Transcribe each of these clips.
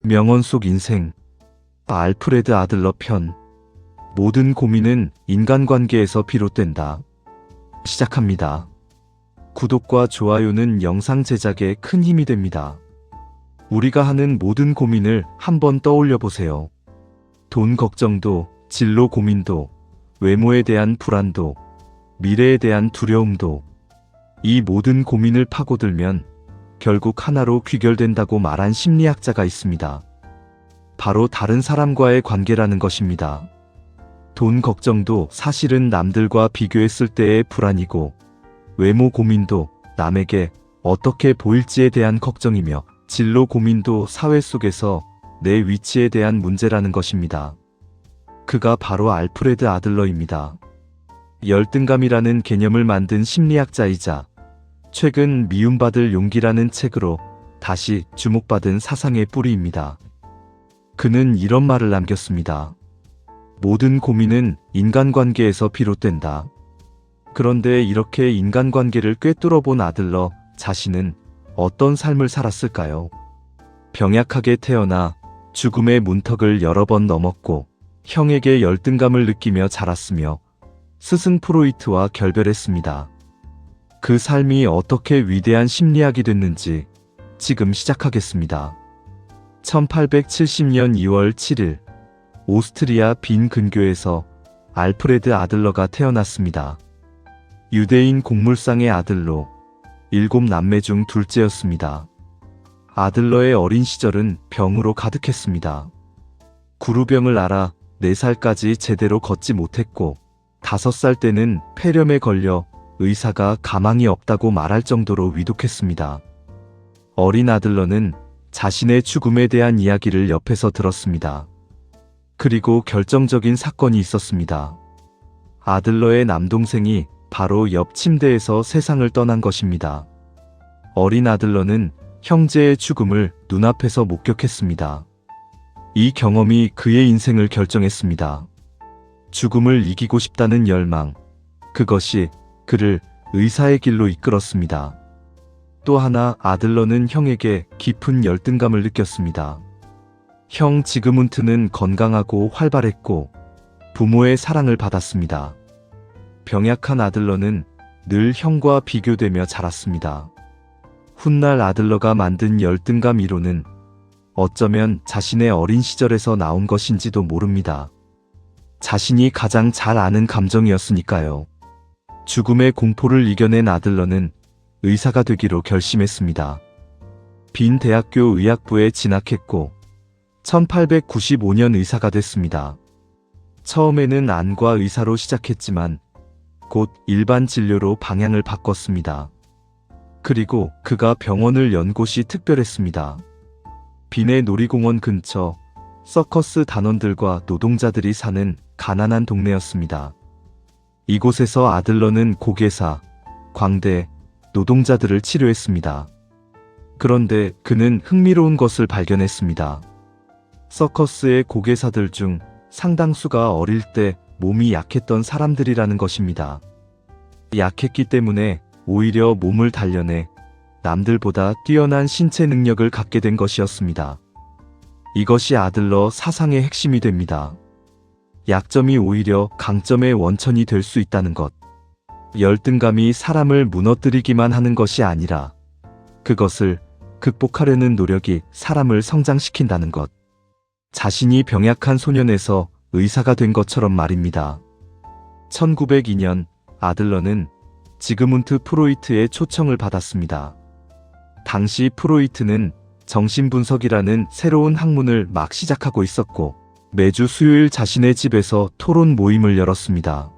명언 속 인생. 알프레드 아들러 편. 모든 고민은 인간관계에서 비롯된다. 시작합니다. 구독과 좋아요는 영상 제작에 큰 힘이 됩니다. 우리가 하는 모든 고민을 한번 떠올려 보세요. 돈 걱정도, 진로 고민도, 외모에 대한 불안도, 미래에 대한 두려움도. 이 모든 고민을 파고들면 결국 하나로 귀결된다고 말한 심리학자가 있습니다. 바로 다른 사람과의 관계라는 것입니다. 돈 걱정도 사실은 남들과 비교했을 때의 불안이고, 외모 고민도 남에게 어떻게 보일지에 대한 걱정이며, 진로 고민도 사회 속에서 내 위치에 대한 문제라는 것입니다. 그가 바로 알프레드 아들러입니다. 열등감이라는 개념을 만든 심리학자이자 최근 미움받을 용기라는 책으로 다시 주목받은 사상의 뿌리입니다. 그는 이런 말을 남겼습니다. 모든 고민은 인간관계에서 비롯된다. 그런데 이렇게 인간관계를 꿰뚫어 본 아들러 자신은 어떤 삶을 살았을까요? 병약하게 태어나 죽음의 문턱을 여러 번 넘었고, 형에게 열등감을 느끼며 자랐으며 스승 프로이트와 결별했습니다. 그 삶이 어떻게 위대한 심리학이 됐는지 지금 시작하겠습니다. 1870년 2월 7일 오스트리아 빈 근교에서 알프레드 아들러가 태어났습니다. 유대인 곡물상의 아들로 7남매 중 둘째였습니다. 아들러의 어린 시절은 병으로 가득했습니다. 구루병을 앓아 4살까지 제대로 걷지 못했고, 5살 때는 폐렴에 걸려 의사가 가망이 없다고 말할 정도로 위독했습니다. 어린 아들러는 자신의 죽음에 대한 이야기를 옆에서 들었습니다. 그리고 결정적인 사건이 있었습니다. 아들러의 남동생이 바로 옆 침대에서 세상을 떠난 것입니다. 어린 아들러는 형제의 죽음을 눈앞에서 목격했습니다. 이 경험이 그의 인생을 결정했습니다. 죽음을 이기고 싶다는 열망, 그것이 그를 의사의 길로 이끌었습니다. 또 하나 아들러는 형에게 깊은 열등감을 느꼈습니다. 형 지그문트는 건강하고 활발했고 부모의 사랑을 받았습니다. 병약한 아들러는 늘 형과 비교되며 자랐습니다. 훗날 아들러가 만든 열등감 이론은 어쩌면 자신의 어린 시절에서 나온 것인지도 모릅니다. 자신이 가장 잘 아는 감정이었으니까요. 죽음의 공포를 이겨낸 아들러는 의사가 되기로 결심했습니다. 빈 대학교 의학부에 진학했고 1895년 의사가 됐습니다. 처음에는 안과 의사로 시작했지만 곧 일반 진료로 방향을 바꿨습니다. 그리고 그가 병원을 연 곳이 특별했습니다. 빈의 놀이공원 근처 서커스 단원들과 노동자들이 사는 가난한 동네였습니다. 이곳에서 아들러는 고개사, 광대, 노동자들을 치료했습니다. 그런데 그는 흥미로운 것을 발견했습니다. 서커스의 고개사들 중 상당수가 어릴 때 몸이 약했던 사람들이라는 것입니다. 약했기 때문에 오히려 몸을 단련해 남들보다 뛰어난 신체 능력을 갖게 된 것이었습니다. 이것이 아들러 사상의 핵심이 됩니다. 약점이 오히려 강점의 원천이 될 수 있다는 것. 열등감이 사람을 무너뜨리기만 하는 것이 아니라 그것을 극복하려는 노력이 사람을 성장시킨다는 것. 자신이 병약한 소년에서 의사가 된 것처럼 말입니다. 1902년 아들러는 지그문트 프로이트의 초청을 받았습니다. 당시 프로이트는 정신분석이라는 새로운 학문을 막 시작하고 있었고, 매주 수요일 자신의 집에서 토론 모임을 열었습니다.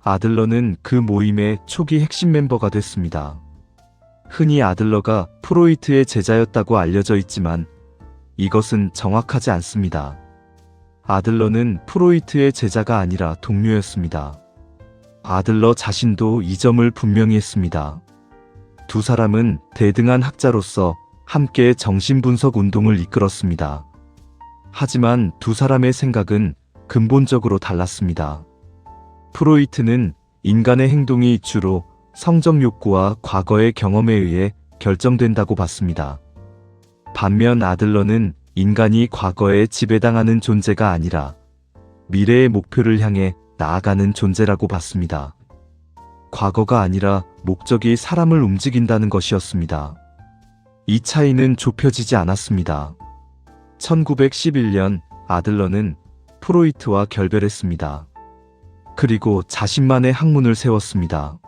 아들러는 그 모임의 초기 핵심 멤버가 됐습니다. 흔히 아들러가 프로이트의 제자였다고 알려져 있지만 이것은 정확하지 않습니다. 아들러는 프로이트의 제자가 아니라 동료였습니다. 아들러 자신도 이 점을 분명히 했습니다. 두 사람은 대등한 학자로서 함께 정신분석 운동을 이끌었습니다. 하지만 두 사람의 생각은 근본적으로 달랐습니다. 프로이트는 인간의 행동이 주로 성적 욕구와 과거의 경험에 의해 결정된다고 봤습니다. 반면 아들러는 인간이 과거에 지배당하는 존재가 아니라 미래의 목표를 향해 나아가는 존재라고 봤습니다. 과거가 아니라 목적이 사람을 움직인다는 것이었습니다. 이 차이는 좁혀지지 않았습니다. 1911년 아들러는 프로이트와 결별했습니다. 그리고 자신만의 학문을 세웠습니다.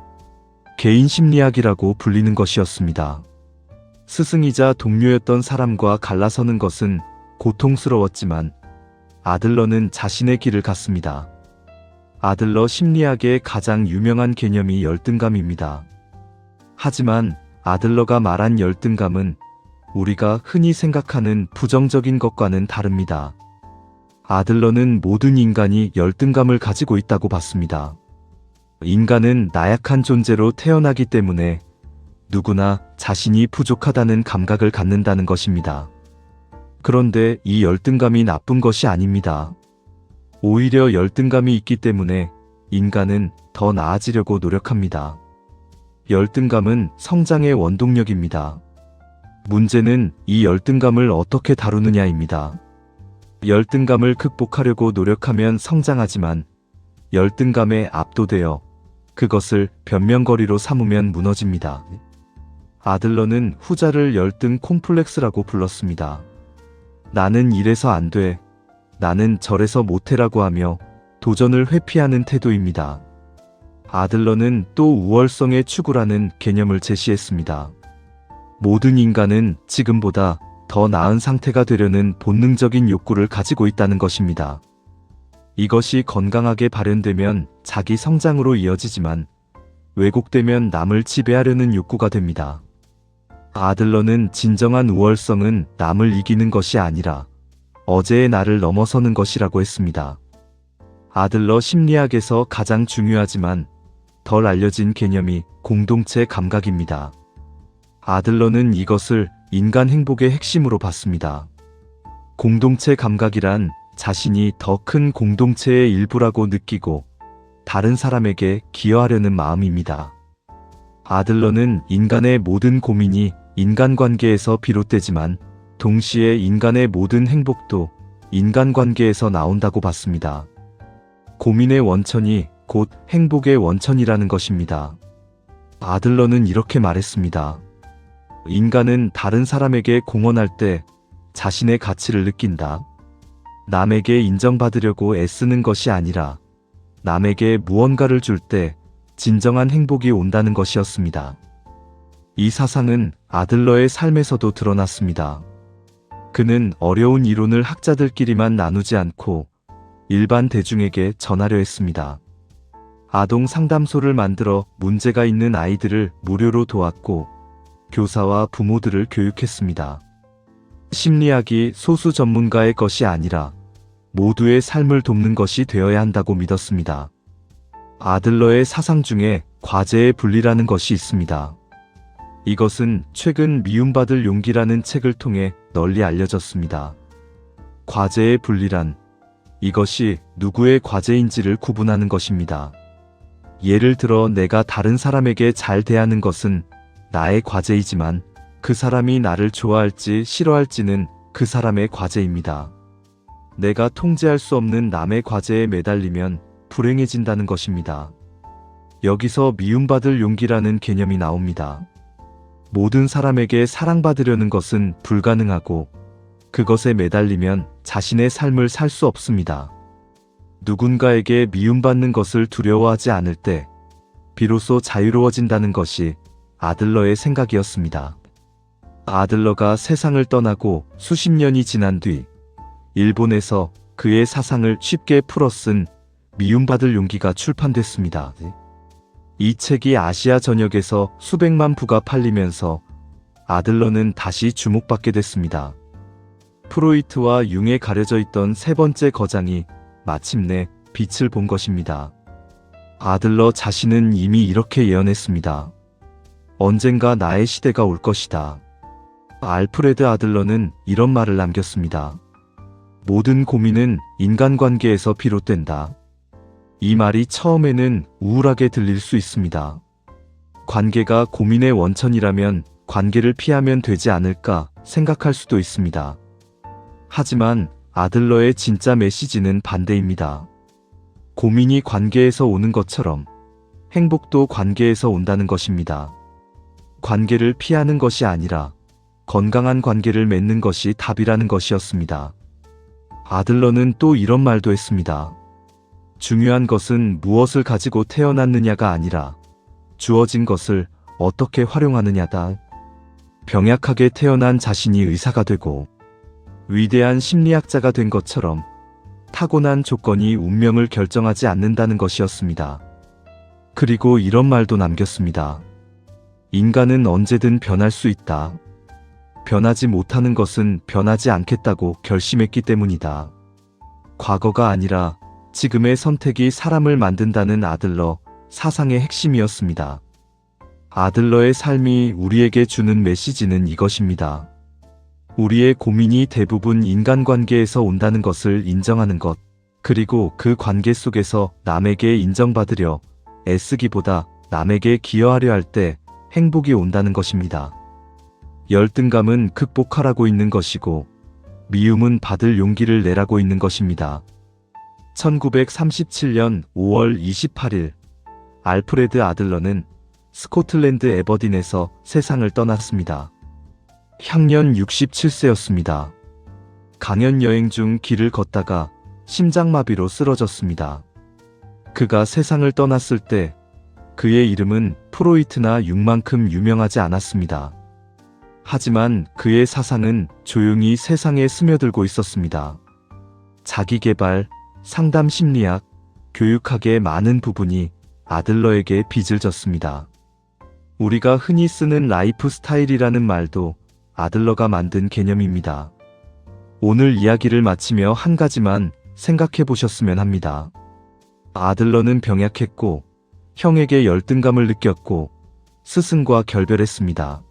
개인 심리학이라고 불리는 것이었습니다. 스승이자 동료였던 사람과 갈라서는 것은 고통스러웠지만 아들러는 자신의 길을 갔습니다. 아들러 심리학의 가장 유명한 개념이 열등감입니다. 하지만 아들러가 말한 열등감은 우리가 흔히 생각하는 부정적인 것과는 다릅니다. 아들러는 모든 인간이 열등감을 가지고 있다고 봤습니다. 인간은 나약한 존재로 태어나기 때문에 누구나 자신이 부족하다는 감각을 갖는다는 것입니다. 그런데 이 열등감이 나쁜 것이 아닙니다. 오히려 열등감이 있기 때문에 인간은 더 나아지려고 노력합니다. 열등감은 성장의 원동력입니다. 문제는 이 열등감을 어떻게 다루느냐입니다. 열등감을 극복하려고 노력하면 성장하지만 열등감에 압도되어 그것을 변명거리로 삼으면 무너집니다. 아들러는 후자를 열등 콤플렉스라고 불렀습니다. 나는 이래서 안 돼, 나는 저래서 못해라고 하며 도전을 회피하는 태도입니다. 아들러는 또 우월성의 추구라는 개념을 제시했습니다. 모든 인간은 지금보다 더 나은 상태가 되려는 본능적인 욕구를 가지고 있다는 것입니다. 이것이 건강하게 발현되면 자기 성장으로 이어지지만 왜곡되면 남을 지배하려는 욕구가 됩니다. 아들러는 진정한 우월성은 남을 이기는 것이 아니라 어제의 나를 넘어서는 것이라고 했습니다. 아들러 심리학에서 가장 중요하지만 덜 알려진 개념이 공동체 감각입니다. 아들러는 이것을 인간 행복의 핵심으로 봤습니다. 공동체 감각이란 자신이 더 큰 공동체의 일부라고 느끼고 다른 사람에게 기여하려는 마음입니다. 아들러는 인간의 모든 고민이 인간관계에서 비롯되지만 동시에 인간의 모든 행복도 인간관계에서 나온다고 봤습니다. 고민의 원천이 곧 행복의 원천이라는 것입니다. 아들러는 이렇게 말했습니다. 인간은 다른 사람에게 공헌할 때 자신의 가치를 느낀다. 남에게 인정받으려고 애쓰는 것이 아니라 남에게 무언가를 줄 때 진정한 행복이 온다는 것이었습니다. 이 사상은 아들러의 삶에서도 드러났습니다. 그는 어려운 이론을 학자들끼리만 나누지 않고 일반 대중에게 전하려 했습니다. 아동 상담소를 만들어 문제가 있는 아이들을 무료로 도왔고 교사와 부모들을 교육했습니다. 심리학이 소수 전문가의 것이 아니라 모두의 삶을 돕는 것이 되어야 한다고 믿었습니다. 아들러의 사상 중에 과제의 분리라는 것이 있습니다. 이것은 최근 미움받을 용기라는 책을 통해 널리 알려졌습니다. 과제의 분리란 이것이 누구의 과제인지를 구분하는 것입니다. 예를 들어 내가 다른 사람에게 잘 대하는 것은 나의 과제이지만 그 사람이 나를 좋아할지 싫어할지는 그 사람의 과제입니다. 내가 통제할 수 없는 남의 과제에 매달리면 불행해진다는 것입니다. 여기서 미움받을 용기라는 개념이 나옵니다. 모든 사람에게 사랑받으려는 것은 불가능하고 그것에 매달리면 자신의 삶을 살 수 없습니다. 누군가에게 미움받는 것을 두려워하지 않을 때 비로소 자유로워진다는 것이 아들러의 생각이었습니다. 아들러가 세상을 떠나고 수십 년이 지난 뒤 일본에서 그의 사상을 쉽게 풀어 쓴 미움받을 용기가 출판됐습니다. 이 책이 아시아 전역에서 수백만 부가 팔리면서 아들러는 다시 주목받게 됐습니다. 프로이트와 융에 가려져 있던 세 번째 거장이 마침내 빛을 본 것입니다. 아들러 자신은 이미 이렇게 예언했습니다. 언젠가 나의 시대가 올 것이다. 알프레드 아들러는 이런 말을 남겼습니다. 모든 고민은 인간관계에서 비롯된다. 이 말이 처음에는 우울하게 들릴 수 있습니다. 관계가 고민의 원천이라면 관계를 피하면 되지 않을까 생각할 수도 있습니다. 하지만 아들러의 진짜 메시지는 반대입니다. 고민이 관계에서 오는 것처럼 행복도 관계에서 온다는 것입니다. 관계를 피하는 것이 아니라 건강한 관계를 맺는 것이 답이라는 것이었습니다. 아들러는 또 이런 말도 했습니다. 중요한 것은 무엇을 가지고 태어났느냐가 아니라 주어진 것을 어떻게 활용하느냐다. 병약하게 태어난 자신이 의사가 되고 위대한 심리학자가 된 것처럼 타고난 조건이 운명을 결정하지 않는다는 것이었습니다. 그리고 이런 말도 남겼습니다. 인간은 언제든 변할 수 있다. 변하지 못하는 것은 변하지 않겠다고 결심했기 때문이다. 과거가 아니라 지금의 선택이 사람을 만든다는 아들러 사상의 핵심이었습니다. 아들러의 삶이 우리에게 주는 메시지는 이것입니다. 우리의 고민이 대부분 인간관계에서 온다는 것을 인정하는 것, 그리고 그 관계 속에서 남에게 인정받으려 애쓰기보다 남에게 기여하려 할 때 행복이 온다는 것입니다. 열등감은 극복하라고 있는 것이고 미움은 받을 용기를 내라고 있는 것입니다. 1937년 5월 28일 알프레드 아들러는 스코틀랜드 에버딘에서 세상을 떠났습니다. 향년 67세였습니다. 강연 여행 중 길을 걷다가 심장마비로 쓰러졌습니다. 그가 세상을 떠났을 때 그의 이름은 프로이트나 융만큼 유명하지 않았습니다. 하지만 그의 사상은 조용히 세상에 스며들고 있었습니다. 자기계발, 상담 심리학, 교육학의 많은 부분이 아들러에게 빚을 졌습니다. 우리가 흔히 쓰는 라이프 스타일이라는 말도 아들러가 만든 개념입니다. 오늘 이야기를 마치며 한 가지만 생각해 보셨으면 합니다. 아들러는 병약했고 형에게 열등감을 느꼈고 스승과 결별했습니다.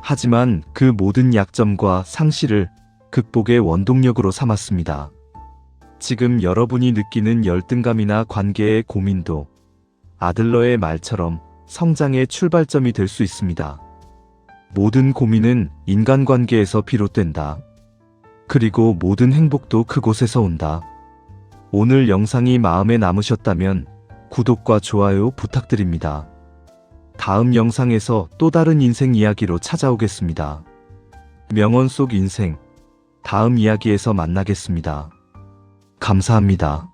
하지만 그 모든 약점과 상실을 극복의 원동력으로 삼았습니다. 지금 여러분이 느끼는 열등감이나 관계의 고민도 아들러의 말처럼 성장의 출발점이 될 수 있습니다. 모든 고민은 인간관계에서 비롯된다. 그리고 모든 행복도 그곳에서 온다. 오늘 영상이 마음에 남으셨다면 구독과 좋아요 부탁드립니다. 다음 영상에서 또 다른 인생 이야기로 찾아오겠습니다. 명언 속 인생, 다음 이야기에서 만나겠습니다. 감사합니다.